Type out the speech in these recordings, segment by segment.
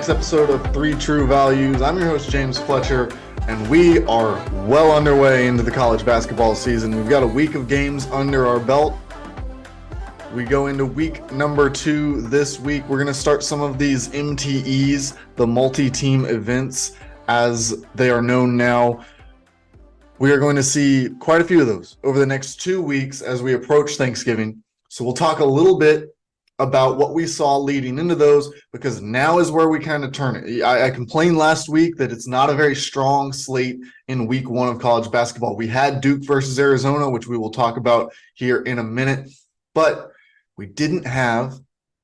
week's episode of Three True Values. I'm your host, James Fletcher, and we are well underway into the college basketball season. We've got a week of games under our belt. We go into week number 2 this week. We're going to start some of these MTEs, the multi-team events, as they are known now. We are going to see quite a few of those over the next 2 weeks as we approach Thanksgiving. So we'll talk a little bit about what we saw leading into those, because now is where we kind of turn it. I complained last week that it's not a very strong slate in week 1 of college basketball. We had Duke versus Arizona, which we will talk about here in a minute, but we didn't have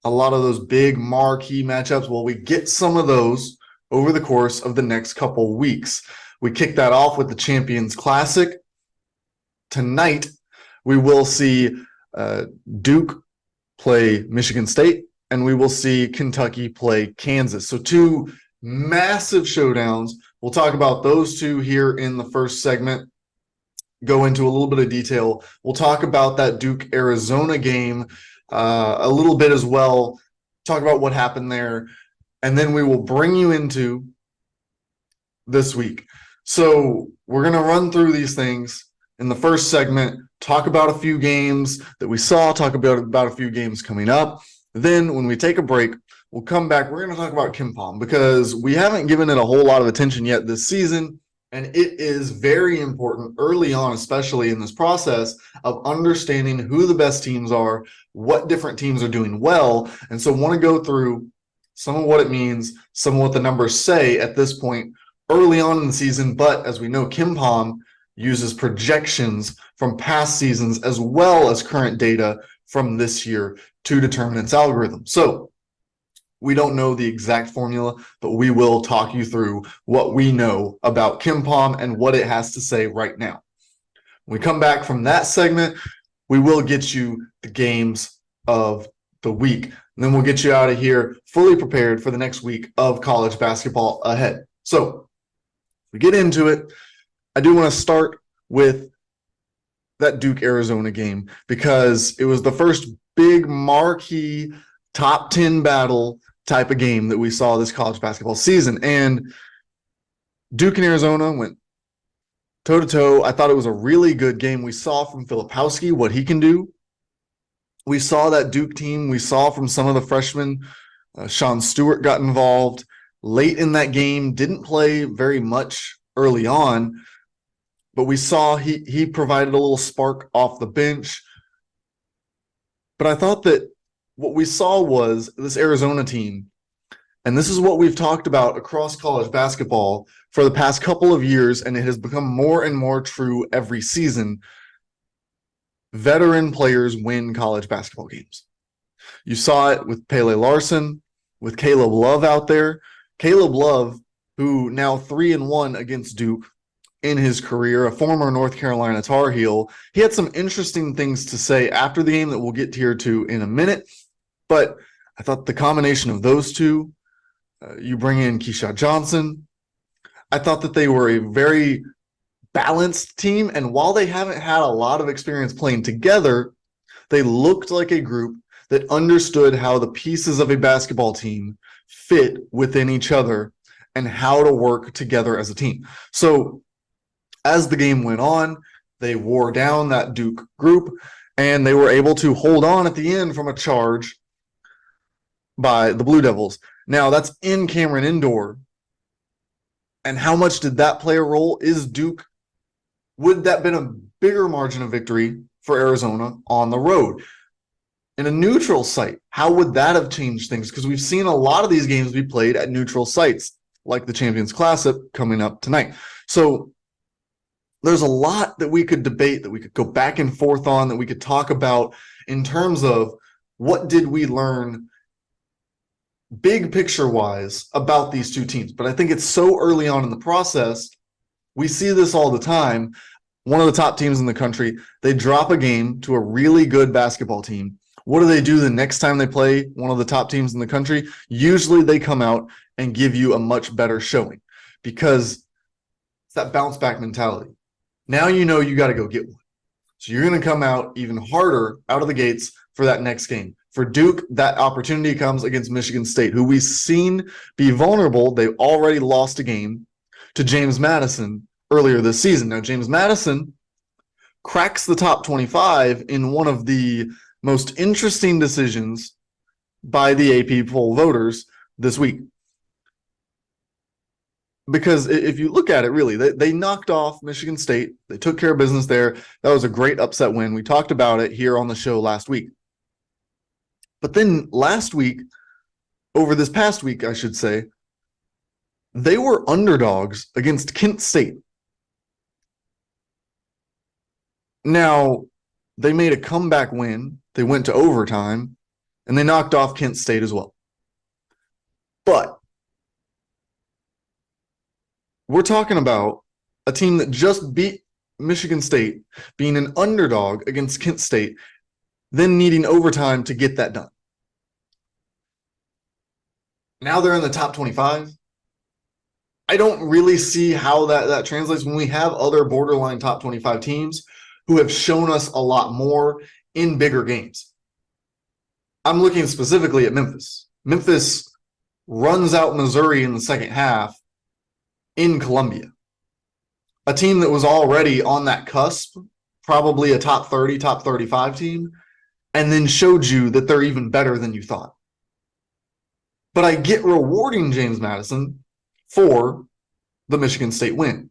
a lot of those big marquee matchups. Well, we get some of those over the course of the next couple weeks. We kick that off with the Champions Classic. Tonight, we will see Duke play Michigan State, and we will see Kentucky play Kansas. So 2 massive showdowns. We'll talk about those 2 here in the first segment, go into a little bit of detail. We'll talk about that Duke-Arizona game a little bit as well, talk about what happened there, and then we will bring you into this week. So we're going to run through these things in the first segment, talk about a few games that we saw, talk about a few games coming up. Then when we take a break, we'll come back. We're going to talk about KenPom because we haven't given it a whole lot of attention yet this season, and it is very important early on, especially in this process of understanding who the best teams are, what different teams are doing well. And so I want to go through some of what it means, some of what the numbers say at this point early on in the season. But as we know, KenPom uses projections from past seasons as well as current data from this year to determine its algorithm. So we don't know the exact formula, but we will talk you through what we know about KenPom and what it has to say right now. When we come back from that segment, we will get you the games of the week. And then we'll get you out of here fully prepared for the next week of college basketball ahead. So we get into it. I do want to start with that Duke-Arizona game because it was the first big marquee top 10 battle type of game that we saw this college basketball season. And Duke and Arizona went toe-to-toe. I thought it was a really good game. We saw from Filipowski what he can do. We saw that Duke team. We saw from some of the freshmen. Sean Stewart got involved late in that game, didn't play very much early on, but we saw he provided a little spark off the bench. But I thought that what we saw was this Arizona team, and this is what we've talked about across college basketball for the past couple of years, and it has become more and more true every season. Veteran players win college basketball games. You saw it with Pele Larson, with Caleb Love out there. Caleb Love, who now 3-1 against Duke in his career, a former North Carolina Tar Heel. He had some interesting things to say after the game that we'll get here to in a minute. But I thought the combination of those two, you bring in Keyshawn Johnson, I thought that they were a very balanced team. And while they haven't had a lot of experience playing together, they looked like a group that understood how the pieces of a basketball team fit within each other and how to work together as a team. So as the game went on, they wore down that Duke group, and they were able to hold on at the end from a charge by the Blue Devils. Now, that's in Cameron Indoor. And how much did that play a role? Would that have been a bigger margin of victory for Arizona on the road? In a neutral site, how would that have changed things? Because we've seen a lot of these games be played at neutral sites, like the Champions Classic coming up tonight. So there's a lot that we could debate, that we could go back and forth on, that we could talk about in terms of what did we learn big picture-wise about these 2 teams. But I think it's so early on in the process. We see this all the time. One of the top teams in the country, they drop a game to a really good basketball team. What do they do the next time they play one of the top teams in the country? Usually they come out and give you a much better showing because it's that bounce back mentality. Now you know you got to go get one. So you're going to come out even harder out of the gates for that next game. For Duke, that opportunity comes against Michigan State, who we've seen be vulnerable. They already lost a game to James Madison earlier this season. Now, James Madison cracks the top 25 in one of the most interesting decisions by the AP poll voters this week. Because if you look at it, really, they knocked off Michigan State. They took care of business there. That was a great upset win. We talked about it here on the show last week. But then last week, over this past week, I should say, they were underdogs against Kent State. Now, they made a comeback win. They went to overtime, and they knocked off Kent State as well. But we're talking about a team that just beat Michigan State, being an underdog against Kent State, then needing overtime to get that done. Now they're in the top 25. I don't really see how that translates when we have other borderline top 25 teams who have shown us a lot more in bigger games. I'm looking specifically at Memphis. Memphis runs out Missouri in the second half in Columbia. A team that was already on that cusp, probably a top 30, top 35 team, and then showed you that they're even better than you thought. But I get rewarding James Madison for the Michigan State win.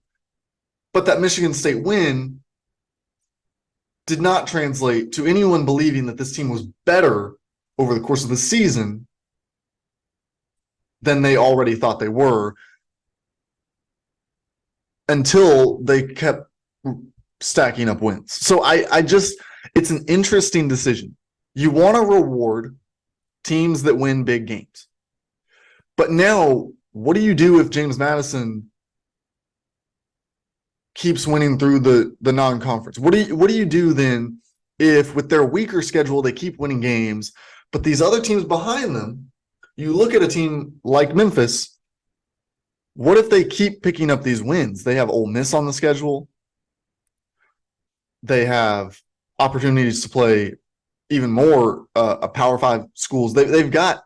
But that Michigan State win did not translate to anyone believing that this team was better over the course of the season than they already thought they were, until they kept stacking up wins. So I just, it's an interesting decision. You want to reward teams that win big games. But now, what do you do if James Madison keeps winning through the non-conference? What do you do then if with their weaker schedule they keep winning games, but these other teams behind them, you look at a team like Memphis, what if they keep picking up these wins? They have Ole Miss on the schedule. They have opportunities to play even more a Power 5 schools. They've got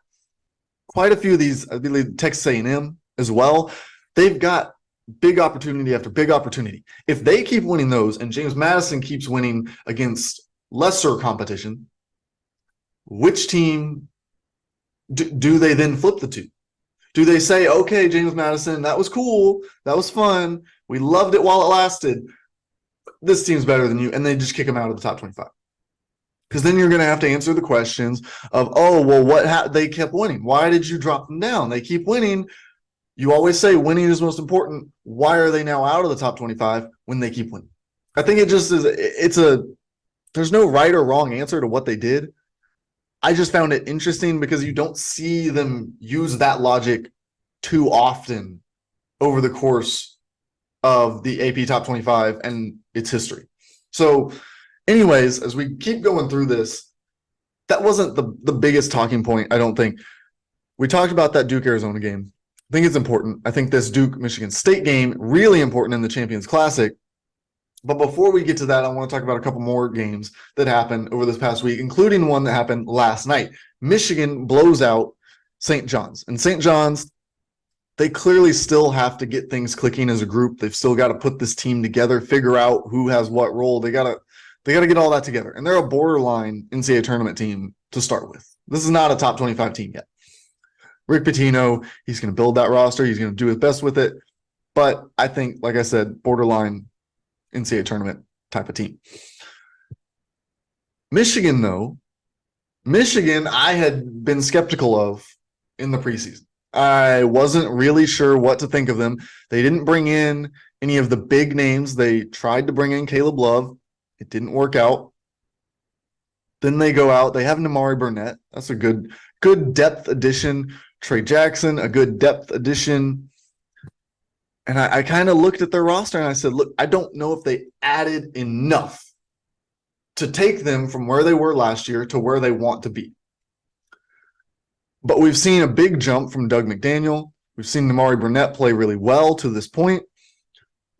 quite a few of these, I believe Texas A&M as well. They've got big opportunity after big opportunity. If they keep winning those and James Madison keeps winning against lesser competition, which team do they then flip the two? Do they say, okay, James Madison, that was cool, that was fun, we loved it while it lasted, this team's better than you, and they just kick them out of the top 25? Because then you're going to have to answer the questions of, oh, well, they kept winning. Why did you drop them down? They keep winning. You always say winning is most important. Why are they now out of the top 25 when they keep winning? I think it just is, there's no right or wrong answer to what they did. I just found it interesting because you don't see them use that logic too often over the course of the AP Top 25 and its history. So anyways, as we keep going through this, that wasn't the biggest talking point, I don't think. We talked about that Duke-Arizona game. I think it's important. I think this Duke-Michigan State game, really important in the Champions Classic. But before we get to that, I want to talk about a couple more games that happened over this past week, including one that happened last night. Michigan blows out St. John's. And St. John's, they clearly still have to get things clicking as a group. They've still got to put this team together, figure out who has what role. They got to get all that together. And they're a borderline NCAA tournament team to start with. This is not a top 25 team yet. Rick Pitino, he's going to build that roster. He's going to do his best with it. But I think, like I said, borderline NCAA tournament type of team. Michigan, though, I had been skeptical of in the preseason. I wasn't really sure what to think of them. They didn't bring in any of the big names. They tried to bring in Caleb Love. It didn't work out. Then they go out. They have Namari Burnett. That's a good depth addition. Trey Jackson, a good depth addition. And I kind of looked at their roster and I said, look, I don't know if they added enough to take them from where they were last year to where they want to be. But we've seen a big jump from Doug McDaniel. We've seen Namari Burnett play really well to this point.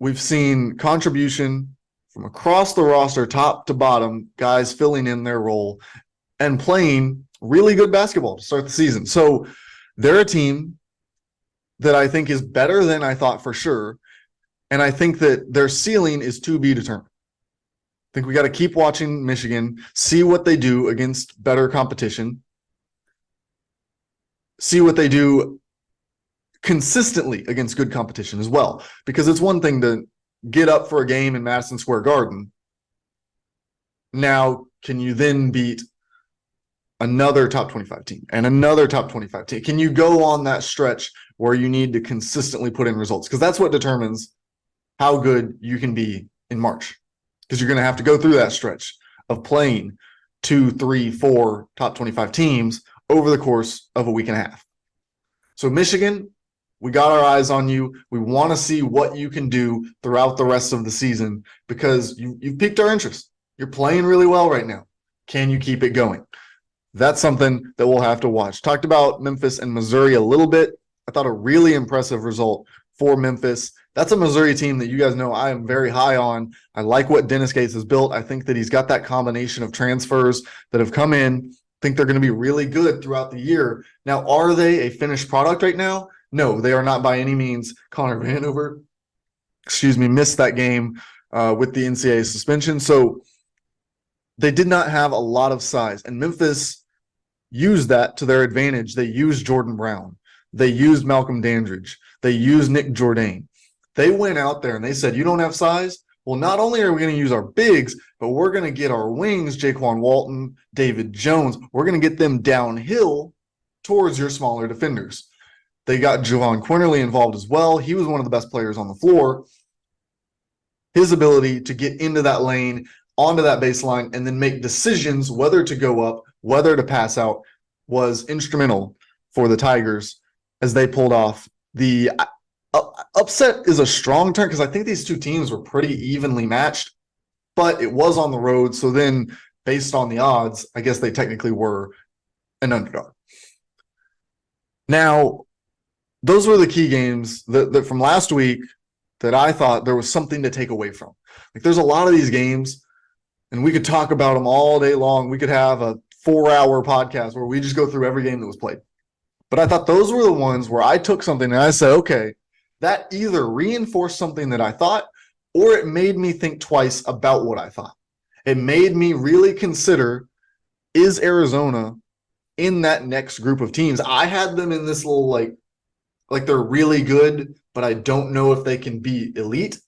We've seen contribution from across the roster, top to bottom, guys filling in their role. and playing really good basketball to start the season. So they're a team that I think is better than I thought for sure. And I think that their ceiling is to be determined. I think we got to keep watching Michigan, see what they do against better competition, see what they do consistently against good competition as well. Because it's one thing to get up for a game in Madison Square Garden. Now, can you then beat another top 25 team and another top 25 team? Can you go on that stretch where you need to consistently put in results? Because that's what determines how good you can be in March. Because you're going to have to go through that stretch of playing 2, 3, 4 top 25 teams over the course of a week and a half. So Michigan, we got our eyes on you. We want to see what you can do throughout the rest of the season because you've piqued our interest. You're playing really well right now. Can you keep it going? That's something that we'll have to watch. Talked about Memphis and Missouri a little bit. I thought a really impressive result for Memphis. That's a Missouri team that you guys know I am very high on. I like what Dennis Gates has built. I think that he's got that combination of transfers that have come in. I think they're going to be really good throughout the year. Now, are they a finished product right now? No, they are not by any means. Connor Vanover, missed that game with the NCAA suspension. So they did not have a lot of size. And Memphis used that to their advantage. They used Jordan Brown. They used Malcolm Dandridge. They used Nick Jourdain. They went out there and they said, you don't have size? Well, not only are we going to use our bigs, but we're going to get our wings, Jaquan Walton, David Jones. We're going to get them downhill towards your smaller defenders. They got Javon Quinterly involved as well. He was one of the best players on the floor. His ability to get into that lane, onto that baseline, and then make decisions whether to go up, whether to pass out was instrumental for the Tigers as they pulled off the upset is a strong term because I think these two teams were pretty evenly matched, but it was on the road. So then based on the odds, I guess they technically were an underdog. Now, those were the key games that from last week that I thought there was something to take away from. Like there's a lot of these games and we could talk about them all day long. We could have a 4-hour podcast where we just go through every game that was played. But I thought those were the ones where I took something and I said, okay, that either reinforced something that I thought or it made me think twice about what I thought. It made me really consider, is Arizona in that next group of teams? I had them in this little like they're really good, but I don't know if they can be elite.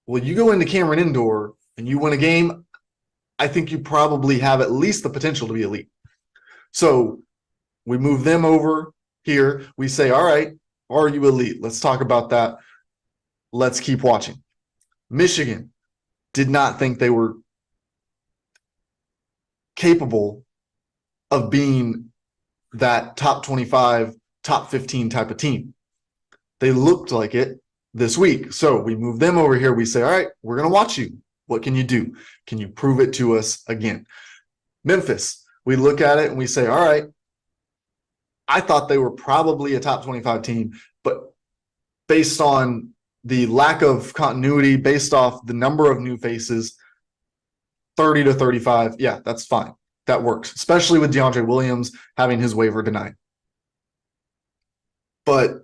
Well, you go into Cameron Indoor and you win a game, I think you probably have at least the potential to be elite. So we move them over here. We say, all right, are you elite? Let's talk about that. Let's keep watching. Michigan did not think they were capable of being that top 25, top 15 type of team. They looked like it this week. So we move them over here. We say, all right, we're going to watch you. What can you do? Can you prove it to us again? Memphis, we look at it and we say, all right, I thought they were probably a top 25 team, but based on the lack of continuity, based off the number of new faces, 30 to 35, yeah, that's fine. That works, especially with DeAndre Williams having his waiver denied. But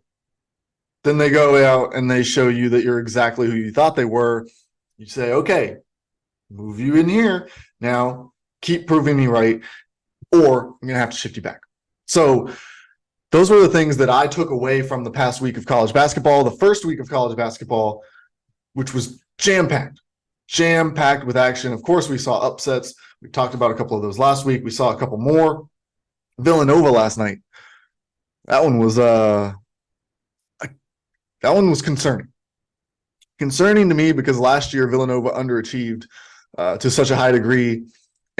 then they go out and they show you that you're exactly who you thought they were. You say, okay, move you in here. Now keep proving me right, or I'm going to have to shift you back. So those were the things that I took away from the past week of college basketball. The first week of college basketball, which was jam-packed with action. Of course, we saw upsets. We talked about a couple of those last week. We saw a couple more. Villanova last night. That one was concerning. Concerning to me because last year Villanova underachieved to such a high degree.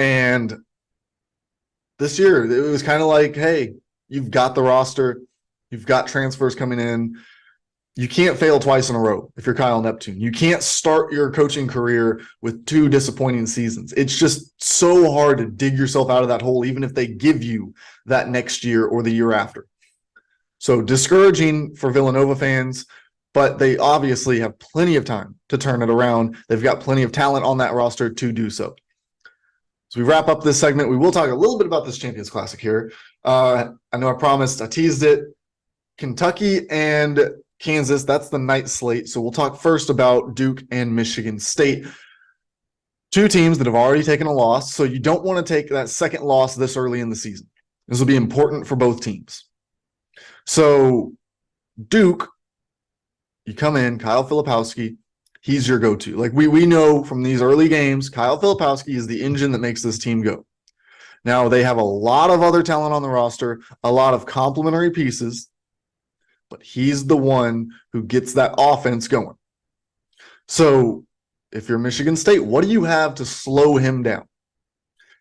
And this year it was kind of like, hey, you've got the roster. You've got transfers coming in. You can't fail twice in a row if you're Kyle Neptune. You can't start your coaching career with 2 disappointing seasons. It's just so hard to dig yourself out of that hole, even if they give you that next year or the year after. So discouraging for Villanova fans, but they obviously have plenty of time to turn it around. They've got plenty of talent on that roster to do so. So we wrap up this segment. We will talk a little bit about this Champions Classic here. I know I promised, I teased it. Kentucky and Kansas, that's the night slate. So we'll talk first about Duke and Michigan State. Two teams that have already taken a loss. So you don't want to take that second loss this early in the season. This will be important for both teams. So Duke, you come in, Kyle Filipowski, he's your go-to. Like we know from these early games, Kyle Filipowski is the engine that makes this team go. Now, they have a lot of other talent on the roster, a lot of complementary pieces, but he's the one who gets that offense going. So if you're Michigan State, what do you have to slow him down?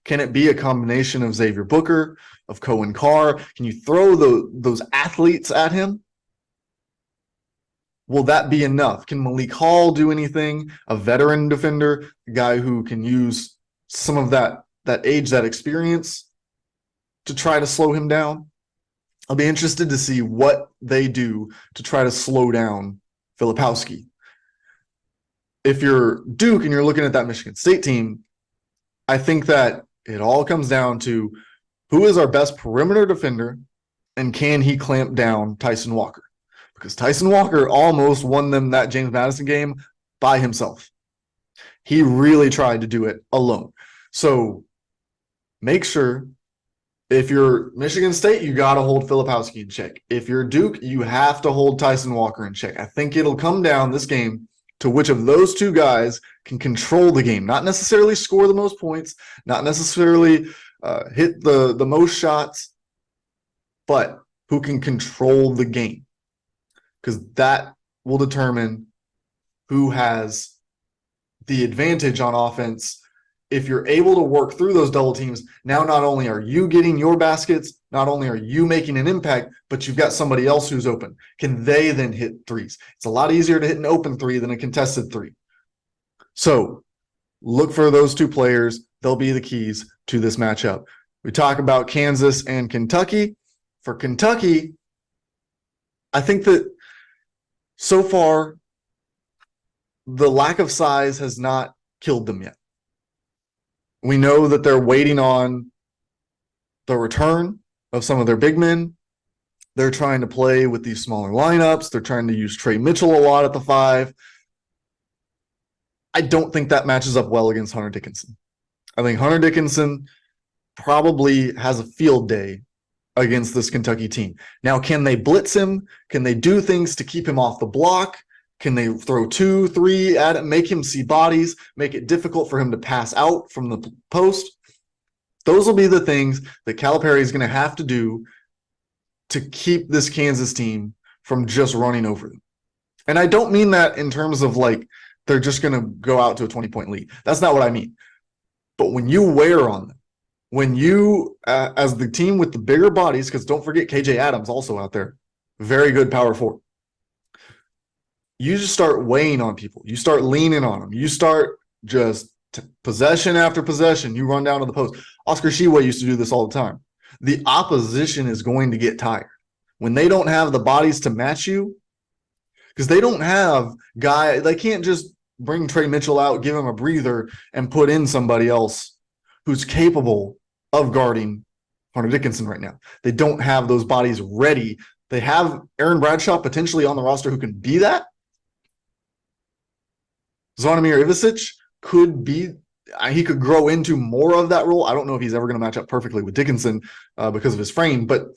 Can it be a combination of Xavier Booker, of Cohen Carr? Can you throw those athletes at him? Will that be enough? Can Malik Hall do anything? A veteran defender, a guy who can use some of that age, that experience to try to slow him down? I'll be interested to see what they do to try to slow down Filipowski. If you're Duke and you're looking at that Michigan State team, I think that it all comes down to who is our best perimeter defender and can he clamp down Tyson Walker? Because Tyson Walker almost won them that James Madison game by himself. He really tried to do it alone. So make sure, if you're Michigan State, you got to hold Filipowski in check. If you're Duke, you have to hold Tyson Walker in check. I think it'll come down this game to which of those two guys can control the game, not necessarily score the most points, not necessarily hit the most shots, but who can control the game. Because that will determine who has the advantage on offense. If you're able to work through those double teams, now not only are you getting your baskets, not only are you making an impact, but you've got somebody else who's open. Can they then hit threes? It's a lot easier to hit an open three than a contested three. So look for those two players. They'll be the keys to this matchup. We talk about Kansas and Kentucky. For Kentucky, I think that so far, the lack of size has not killed them yet. We know that they're waiting on the return of some of their big men. They're trying to play with these smaller lineups. They're trying to use Trey Mitchell a lot at the 5. I don't think that matches up well against Hunter Dickinson. I think Hunter Dickinson probably has a field day against this Kentucky team. Now, can they blitz him? Can they do things to keep him off the block? Can they throw 2, 3 at it, make him see bodies, make it difficult for him to pass out from the post? Those will be the things that Calipari is going to have to do to keep this Kansas team from just running over them. And I don't mean that in terms of like they're just going to go out to a 20-point lead. That's not what I mean. But when you wear on them, when you, as the team with the bigger bodies, because don't forget KJ Adams also out there, very good power forward. You just start weighing on people. You start leaning on them. You start just possession after possession. You run down to the post. Oscar Sheway used to do this all the time. The opposition is going to get tired. When they don't have the bodies to match you, because they don't have they can't just bring Trey Mitchell out, give him a breather, and put in somebody else who's capable of guarding Hunter Dickinson right now. They don't have those bodies ready. They have Aaron Bradshaw potentially on the roster who can be that. Zvonimir Ivicic could be, he could grow into more of that role. I don't know if he's ever going to match up perfectly with Dickinson because of his frame, but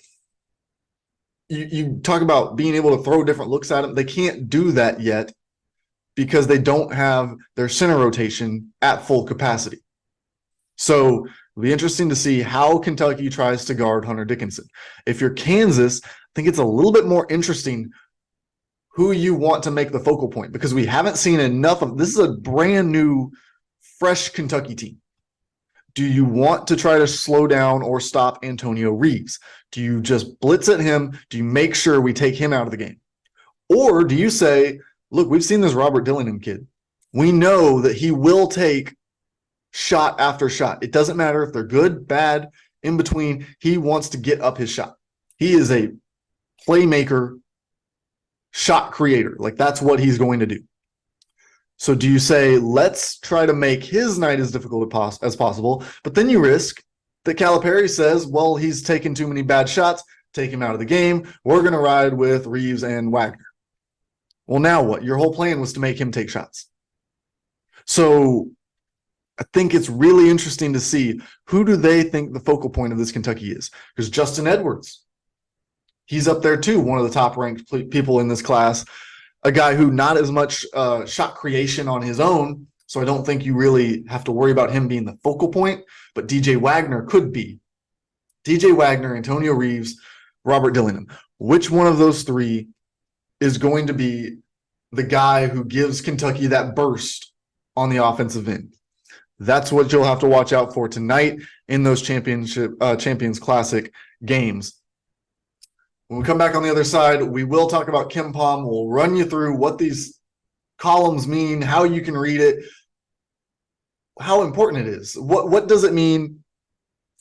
you talk about being able to throw different looks at him. They can't do that yet because they don't have their center rotation at full capacity. So it'll be interesting to see how Kentucky tries to guard Hunter Dickinson. If you're Kansas, I think it's a little bit more interesting who you want to make the focal point, because we haven't seen enough of this. Is a brand new, fresh Kentucky team. Do you want to try to slow down or stop Antonio Reeves? Do you just blitz at him? Do you make sure we take him out of the game? Or do you say, look, we've seen this Robert Dillingham kid. We know that he will take shot after shot. It doesn't matter if they're good, bad, in between. He wants to get up his shot. He is a playmaker, shot creator. Like, that's what he's going to do. So do you say, let's try to make his night as difficult as possible, but then you risk that Calipari says, well, he's taken too many bad shots, take him out of the game. We're going to ride with Reeves and Wagner. Well, now what? Your whole plan was to make him take shots. So I think it's really interesting to see who do they think the focal point of this Kentucky is. Because Justin Edwards, he's up there too, one of the top ranked people in this class, a guy who not as much shot creation on his own, so I don't think you really have to worry about him being the focal point, but DJ Wagner could be. DJ Wagner, Antonio Reeves, Robert Dillingham. Which one of those three is going to be the guy who gives Kentucky that burst on the offensive end? That's what you'll have to watch out for tonight in those Champions Classic games. When we come back on the other side, we will talk about KenPom. We'll run you through what these columns mean, how you can read it, how important it is. What does it mean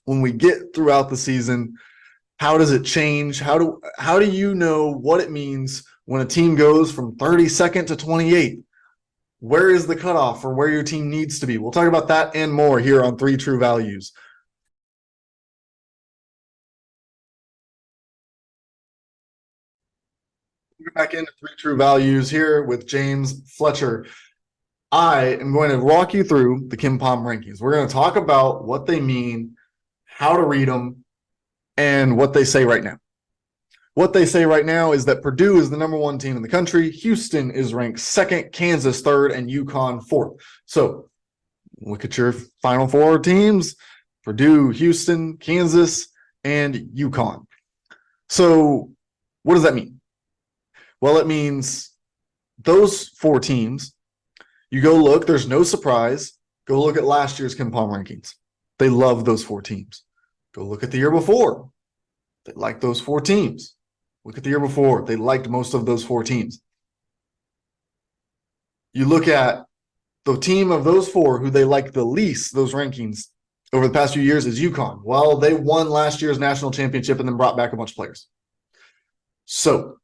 when we get throughout the season? How does it change? How do you know what it means when a team goes from 32nd to 28? Where is the cutoff for where your team needs to be? We'll talk about that and more here on 3 True Values. We'll get back into 3 True Values here with James Fletcher. I am going to walk you through the KenPom rankings. We're going to talk about what they mean, how to read them, and what they say right now. What they say right now is that Purdue is the number 1 team in the country. Houston is ranked 2nd, Kansas 3rd, and UConn 4th. So look at your Final 4 teams: Purdue, Houston, Kansas, and UConn. So what does that mean? Well, it means those 4 teams, you go look, there's no surprise. Go look at last year's KenPom rankings. They love those 4 teams. Go look at the year before. They like those 4 teams. Look at the year before. They liked most of those 4 teams. You look at the team of those 4 who they like the least, those rankings, over the past few years is UConn. Well, they won last year's national championship and then brought back a bunch of players. So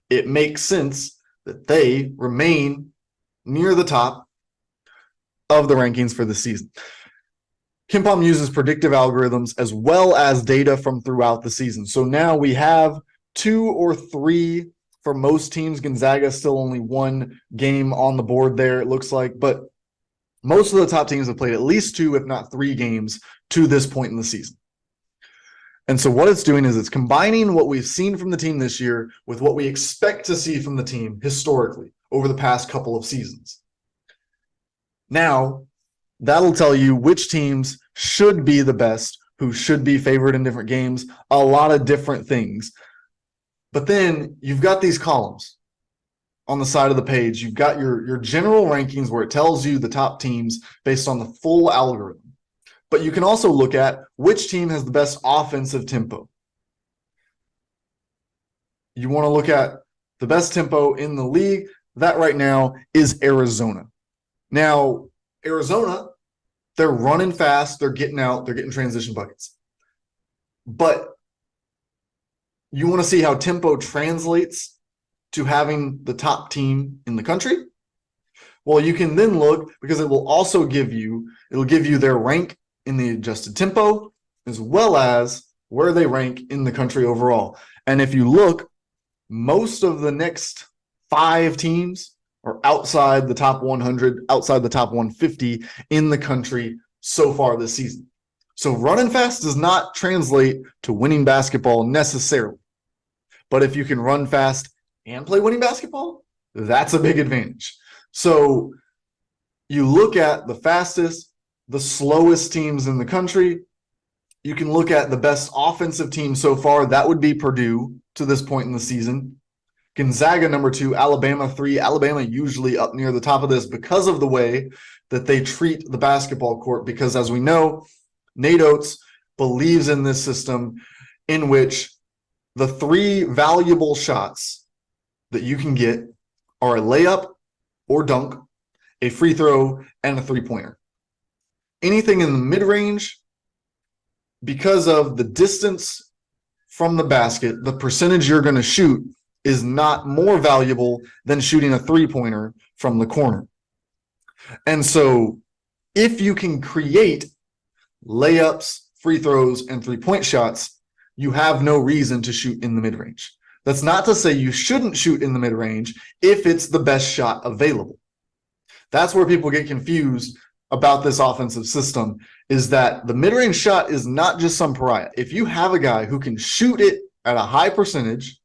it makes sense that they remain near the top of the rankings for the season. KenPom uses predictive algorithms as well as data from throughout the season. So now we have 2 or 3 for most teams. Gonzaga still only 1 game on the board there, it looks like. But most of the top teams have played at least 2, if not 3 games to this point in the season. And so what it's doing is it's combining what we've seen from the team this year with what we expect to see from the team historically over the past couple of seasons. Now, that'll tell you which teams should be the best, who should be favored in different games, a lot of different things. But then you've got these columns on the side of the page. You've got your general rankings where it tells you the top teams based on the full algorithm. But you can also look at which team has the best offensive tempo. You want to look at the best tempo in the league. That right now is Arizona. Now, Arizona, they're running fast, they're getting out, they're getting transition buckets. But you want to see how tempo translates to having the top team in the country? Well, you can then look, because it will also give you their rank in the adjusted tempo, as well as where they rank in the country overall. And if you look, most of the next 5 teams are outside the top 100, outside the top 150 in the country so far this season. So running fast does not translate to winning basketball necessarily. But if you can run fast and play winning basketball, that's a big advantage. So you look at the fastest, the slowest teams in the country. You can look at the best offensive team so far. That would be Purdue to this point in the season. Gonzaga number 2, Alabama 3. Alabama usually up near the top of this because of the way that they treat the basketball court. Because as we know, Nate Oates believes in this system in which the 3 valuable shots that you can get are a layup or dunk, a free throw, and a 3-pointer. Anything in the mid-range, because of the distance from the basket, the percentage you're going to shoot is not more valuable than shooting a 3-pointer from the corner. And so if you can create layups, free throws, and three-point shots, you have no reason to shoot in the mid-range. That's not to say you shouldn't shoot in the mid-range if it's the best shot available. That's where people get confused about this offensive system, is that the mid-range shot is not just some pariah. If you have a guy who can shoot it at a high percentage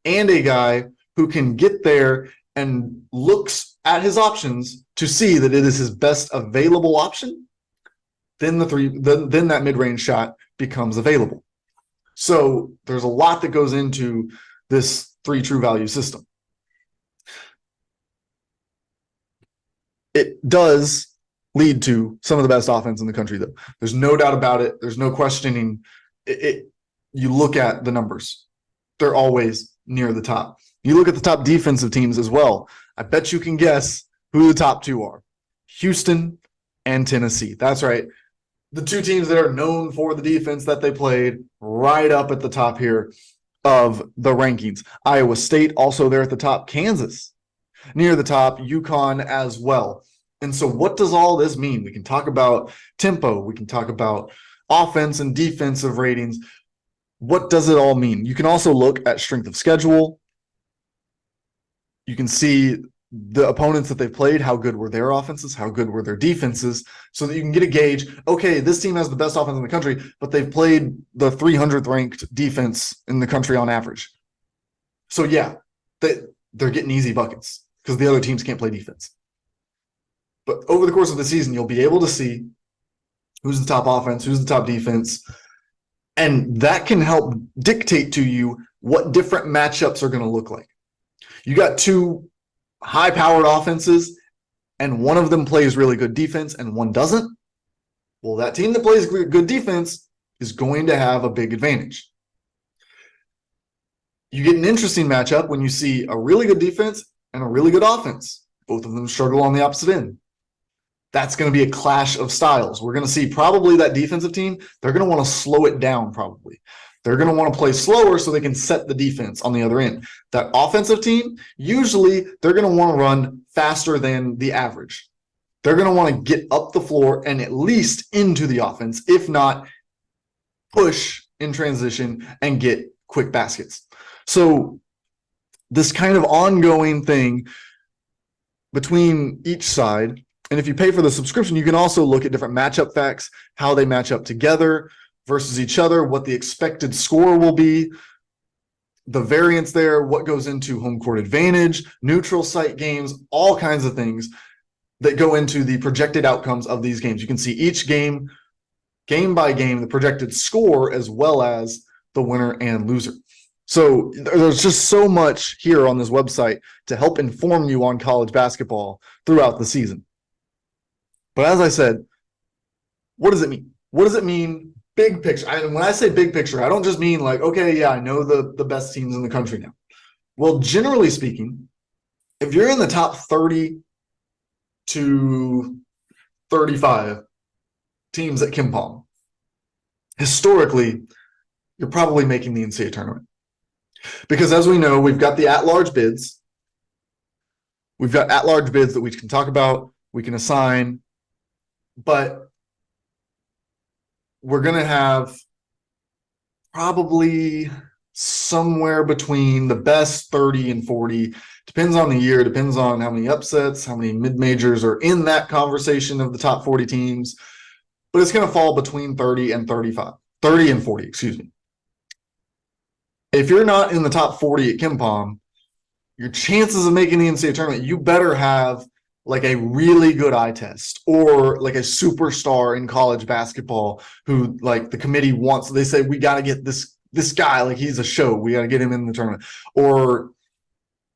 and a guy who can get there and looks at his options to see that it is his best available option, then that mid-range shot becomes available. So there's a lot that goes into this three true value system. It does lead to some of the best offense in the country, though. There's no doubt about it. There's no questioning it. You look at the numbers. They're always near the top. You look at the top defensive teams as well. I bet you can guess who the top two are. Houston and Tennessee. That's right. The two teams that are known for the defense that they played, right up at the top here of the rankings. Iowa State also there at the top. Kansas near the top. UConn as well. And so what does all this mean? We can talk about tempo. We can talk about offense and defensive ratings. What does it all mean? You can also look at strength of schedule. You can see the opponents that they played, how good were their offenses, how good were their defenses, so that you can get a gauge. Okay, this team has the best offense in the country, but they've played the 300th ranked defense in the country on average. So yeah, they're getting easy buckets because the other teams can't play defense. But over the course of the season, you'll be able to see who's the top offense, who's the top defense, and that can help dictate to you what different matchups are going to look like. You got two high-powered offenses, and one of them plays really good defense and one doesn't. Well, that team that plays good defense is going to have a big advantage. You get an interesting matchup when you see a really good defense and a really good offense. Both of them struggle on the opposite end. That's going to be a clash of styles. We're going to see probably that defensive team, they're going to want to slow it down probably. They're going to want to play slower so they can set the defense on the other end. That offensive team, usually they're going to want to run faster than the average. They're going to want to get up the floor and at least into the offense, if not push in transition and get quick baskets. So this kind of ongoing thing between each side. And if you pay for the subscription, you can also look at different matchup facts, how they match up together versus each other, what the expected score will be, the variance there, what goes into home court advantage, neutral site games, all kinds of things that go into the projected outcomes of these games. You can see each game, game by game, the projected score, as well as the winner and loser. So there's just so much here on this website to help inform you on college basketball throughout the season. But as I said, what does it mean? What does it mean big picture? When I say big picture, I don't just mean like, okay, yeah, I know the best teams in the country now. Well, generally speaking, if you're in the top 30 to 35 teams at KenPom, historically, you're probably making the NCAA tournament. Because as we know, we've got the at-large bids. We've got at-large bids that we can talk about, we can assign, but we're going to have probably somewhere between the best 30 and 40. Depends on the year, depends on how many upsets, how many mid-majors are in that conversation of the top 40 teams. But it's going to fall between 30 and 35. 30 and 40, excuse me. If you're not in the top 40 at KenPom, your chances of making the NCAA tournament, you better have like a really good eye test or like a superstar in college basketball who like the committee wants. They say, we got to get this guy, like he's a show. We got to get him in the tournament.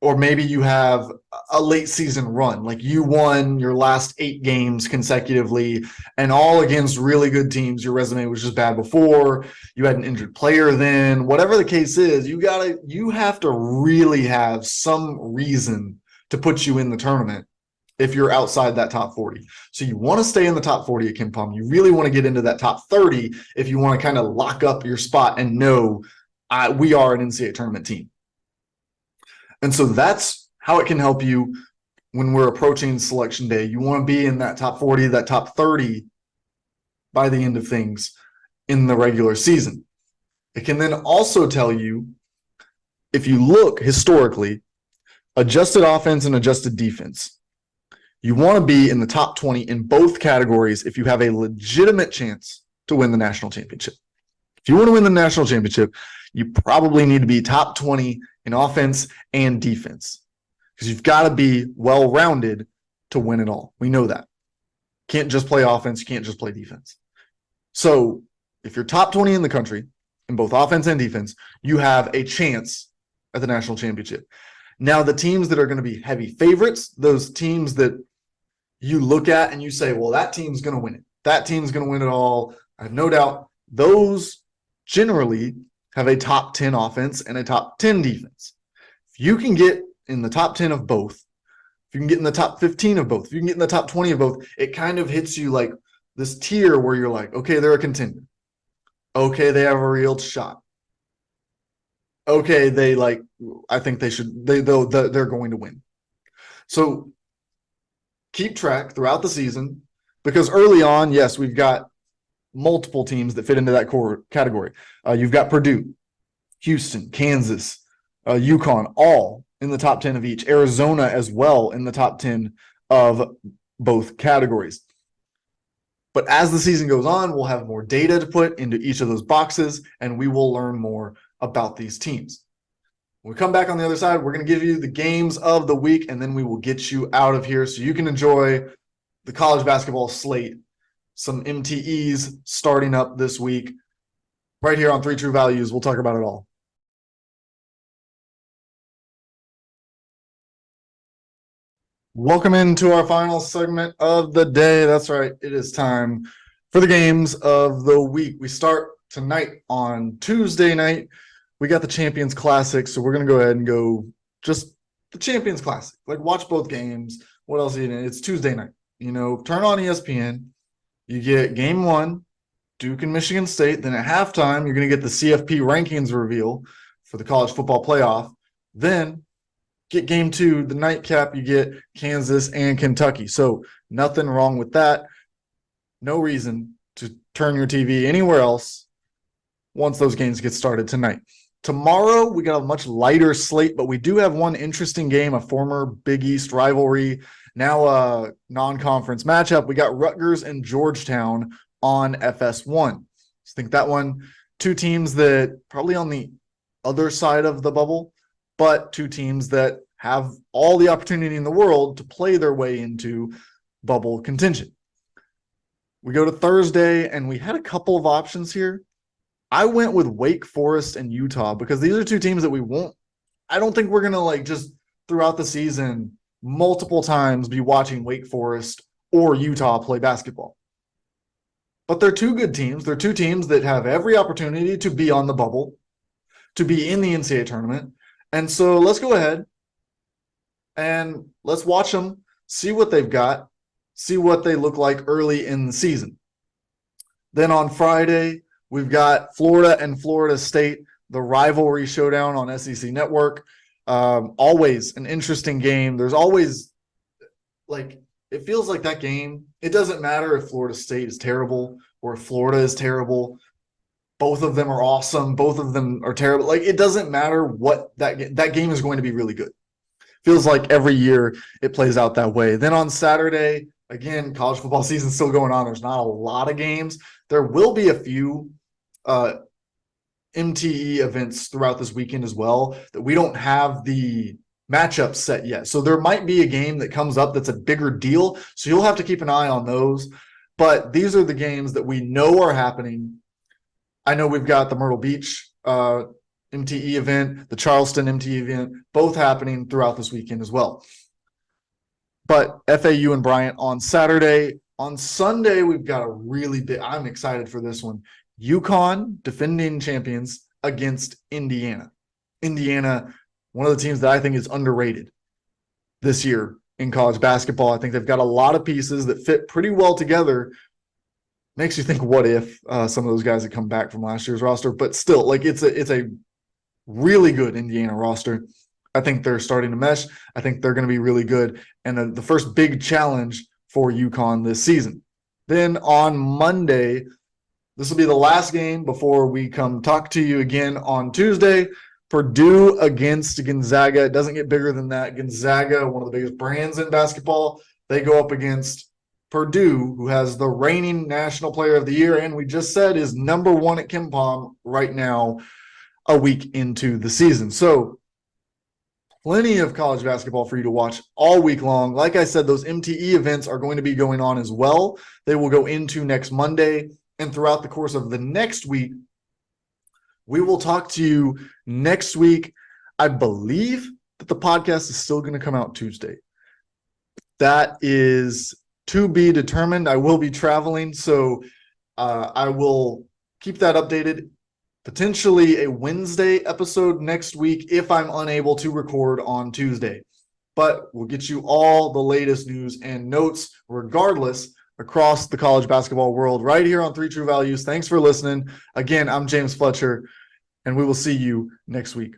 Or maybe you have a late season run, like you won your last 8 games consecutively and all against really good teams. Your resume was just bad before. You had an injured player then. Whatever the case is, you have to really have some reason to put you in the tournament if you're outside that top 40. So you want to stay in the top 40 at KenPom. You really want to get into that top 30 if you want to kind of lock up your spot and know we are an NCAA tournament team. And so that's how it can help you when we're approaching selection day. You want to be in that top 40, that top 30 by the end of things in the regular season. It can then also tell you, if you look historically, adjusted offense and adjusted defense. You want to be in the top 20 in both categories if you have a legitimate chance to win the national championship. If you want to win the national championship, you probably need to be top 20 in offense and defense because you've got to be well-rounded to win it all. We know that. Can't just play offense. You can't just play defense. So if you're top 20 in the country in both offense and defense, you have a chance at the national championship. Now, the teams that are going to be heavy favorites, those teams that you look at and you say, well, that team's going to win it. That team's going to win it all. I have no doubt. Those generally have a top 10 offense and a top 10 defense. If you can get in the top 10 of both, if you can get in the top 15 of both, if you can get in the top 20 of both, it kind of hits you like this tier where you're like, okay, they're a contender. Okay, they have a real shot. Okay, I think they're going to win. So keep track throughout the season because early on, yes, we've got multiple teams that fit into that core category. You've got Purdue, Houston, Kansas, UConn, all in the top 10 of each. Arizona as well in the top 10 of both categories. But as the season goes on, we'll have more data to put into each of those boxes, and we will learn more about these teams. When we come back on the other side, we're going to give you the games of the week, and then we will get you out of here so you can enjoy the college basketball slate. Some MTEs starting up this week. Right here on 3 True Values, we'll talk about it all. Welcome into our final segment of the day. That's right. It is time for the games of the week. We start tonight on Tuesday night. We got the Champions Classic, so we're going to go ahead and go just the Champions Classic. Like, watch both games. What else? It's Tuesday night. Turn on ESPN. You get game 1, Duke and Michigan State. Then at halftime, you're going to get the CFP rankings reveal for the college football playoff. Then get game 2, the nightcap, you get Kansas and Kentucky. So nothing wrong with that. No reason to turn your TV anywhere else once those games get started tonight. Tomorrow, we got a much lighter slate, but we do have one interesting game, a former Big East rivalry, now a non-conference matchup. We got Rutgers and Georgetown on FS1. I think that one, two teams that probably on the other side of the bubble, but two teams that have all the opportunity in the world to play their way into bubble contention. We go to Thursday, and we had a couple of options here. I went with Wake Forest and Utah because these are two teams that I don't think we're going to just throughout the season multiple times be watching Wake Forest or Utah play basketball. But they're two good teams. They're two teams that have every opportunity to be on the bubble, to be in the NCAA tournament. And so let's go ahead and let's watch them, see what they've got, see what they look like early in the season. Then on Friday, we've got Florida and Florida State, the rivalry showdown on SEC Network. Always an interesting game. There's always, it feels like that game, it doesn't matter if Florida State is terrible or if Florida is terrible. Both of them are awesome. Both of them are terrible. It doesn't matter what that game is going to be really good. Feels like every year it plays out that way. Then on Saturday, again, college football season still going on. There's not a lot of games. There will be a few MTE events throughout this weekend as well that we don't have the matchups set yet. So there might be a game that comes up that's a bigger deal. So you'll have to keep an eye on those. But these are the games that we know are happening. I know we've got the Myrtle Beach MTE event, the Charleston MTE event, both happening throughout this weekend as well. But FAU and Bryant on Saturday. On Sunday, we've got a really big, I'm excited for this one. UConn, defending champions, against Indiana. Indiana, one of the teams that I think is underrated this year in college basketball. I think they've got a lot of pieces that fit pretty well together. Makes you think, what if some of those guys that come back from last year's roster, but still, it's a really good Indiana roster. I think they're starting to mesh. I think they're going to be really good. And the first big challenge for UConn this season. Then on Monday, this will be the last game before we come talk to you again on Tuesday. Purdue against Gonzaga. It doesn't get bigger than that. Gonzaga, one of the biggest brands in basketball, they go up against Purdue, who has the reigning National Player of the Year, and we just said is number one at KenPom right now, a week into the season. So plenty of college basketball for you to watch all week long. Like I said, those MTE events are going to be going on as well. They will go into next Monday. And throughout the course of the next week, we will talk to you next week. I believe that the podcast is still going to come out Tuesday. That is to be determined. I will be traveling, so I will keep that updated. Potentially a Wednesday episode next week if I'm unable to record on Tuesday. But we'll get you all the latest news and notes regardless across the college basketball world right here on 3 True Values. Thanks for listening. Again, I'm James Fletcher, and we will see you next week.